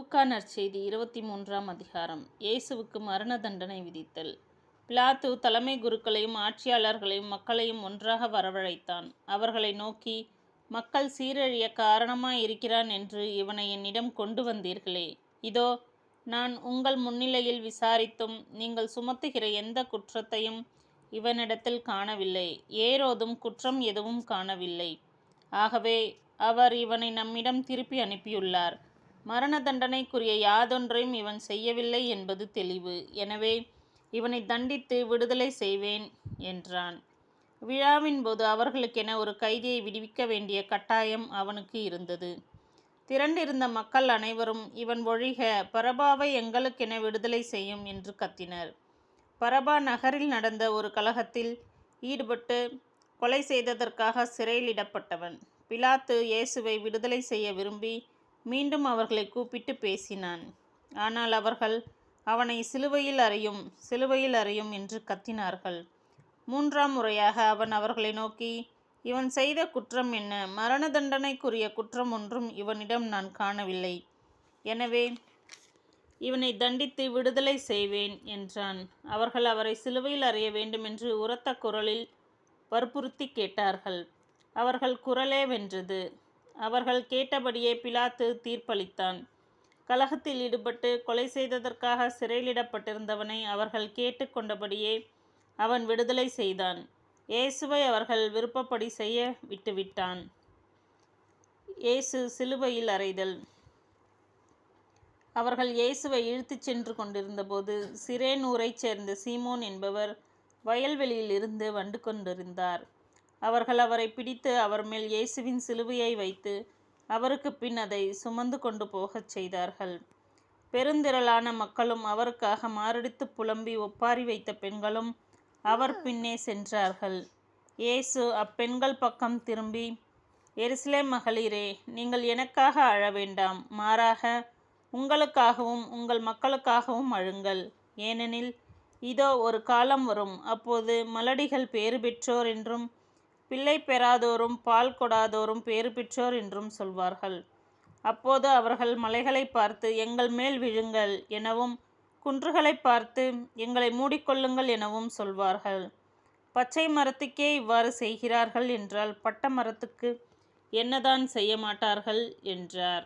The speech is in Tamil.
லூக்கா நற்செய்தி 23ஆம் அதிகாரம். இயேசுவுக்கு மரண தண்டனை விதித்தல். பிலாத்து தலைமை குருக்களையும் ஆட்சியாளர்களையும் மக்களையும் ஒன்றாக வரவழைத்தான். அவர்களை நோக்கி, மக்கள் சீரழிய காரணமாயிருக்கிறான் என்று இவனை என்னிடம் கொண்டு வந்தீர்களே. இதோ, நான் உங்கள் முன்னிலையில் விசாரித்தும் நீங்கள் சுமத்துகிற எந்த குற்றத்தையும் இவனிடத்தில் காணவில்லை. ஏரோதும் குற்றம் எதுவும் காணவில்லை. ஆகவே அவர் இவனை நம்மிடம் திருப்பி அனுப்பியுள்ளார். மரண தண்டனைக்குரிய யாதொன்றையும் இவன் செய்யவில்லை என்பது தெளிவு. எனவே இவனை தண்டித்து விடுதலை செய்வேன் என்றான். விழாவின் போது அவர்களுக்கென ஒரு கைதியை விடுவிக்க வேண்டிய கட்டாயம் அவனுக்கு இருந்தது. திரண்டிருந்த மக்கள் அனைவரும், இவன் ஒழிக, பரபாவை எங்களுக்கென விடுதலை செய்யும் என்று கத்தினர். பரபா நகரில் நடந்த ஒரு கலகத்தில் ஈடுபட்டு கொலை செய்ததற்காக சிறையிலிடப்பட்டவன். பிலாத்து இயேசுவை விடுதலை செய்ய விரும்பி மீண்டும் அவர்களை கூப்பிட்டு பேசினான். ஆனால் அவர்கள், அவனை சிலுவையில் அறையும், சிலுவையில் அறையும் என்று கத்தினார்கள். 3ஆம் முறையாக அவன் அவர்களை நோக்கி, இவன் செய்த குற்றம் என்ன? மரண தண்டனைக்குரிய குற்றம் ஒன்றும் இவனிடம் நான் காணவில்லை. எனவே இவனை தண்டித்து விடுதலை செய்வேன் என்றான். அவர்கள் அவரை சிலுவையில் அறைய வேண்டுமென்று உரத்த குரலில் வற்புறுத்தி கேட்டார்கள். அவர்கள் குரலே வென்றது. அவர்கள் கேட்டபடியே பிலாத்து தீர்ப்பளித்தான். கலகத்தில் ஈடுபட்டு கொலை செய்ததற்காக சிறையிலிடப்பட்டிருந்தவனை அவர்கள் கேட்டு கொண்டபடியே அவன் விடுதலை செய்தான். இயேசுவை அவர்கள் விருப்பப்படி செய்ய விட்டுவிட்டான். இயேசு சிலுவையில் அறைதல். அவர்கள் இயேசுவை இழுத்துச் சென்று கொண்டிருந்தபோது சிரேன் ஊரைச் சேர்ந்த சீமோன் என்பவர் வயல்வெளியில் இருந்து வந்து கொண்டிருந்தார். அவர்கள் அவரை பிடித்து அவர் மேல் இயேசுவின் சிலுவையை வைத்து அவருக்கு பின் அதை சுமந்து கொண்டு போகச் செய்தார்கள். பெருந்திரளான மக்களும் அவருக்காக மாரடித்து புலம்பி ஒப்பாரி வைத்த பெண்களும் அவர் பின்னே சென்றார்கள். இயேசு அப்பெண்கள் பக்கம் திரும்பி, எருசலேம் மகளிரே, நீங்கள் எனக்காக அழ வேண்டாம், மாறாக உங்களுக்காகவும் உங்கள் மக்களுக்காகவும் அழுங்கள். ஏனெனில் இதோ ஒரு காலம் வரும், அப்போது மலடிகள் பேறு பெற்றோர் என்றும் பிள்ளை பெறாதோரும் பால் கொடாதோரும் பேறு பெற்றோர் என்றும் சொல்வார்கள். அப்போது அவர்கள் மலைகளை பார்த்து எங்கள் மேல் விழுங்கள் எனவும் குன்றுகளை பார்த்து எங்களை மூடிக்கொள்ளுங்கள் எனவும் சொல்வார்கள். பச்சை மரத்துக்கே இவ்வாறு செய்கிறார்கள் என்றால் பட்ட மரத்துக்கு என்னதான் செய்ய மாட்டார்கள் என்றார்.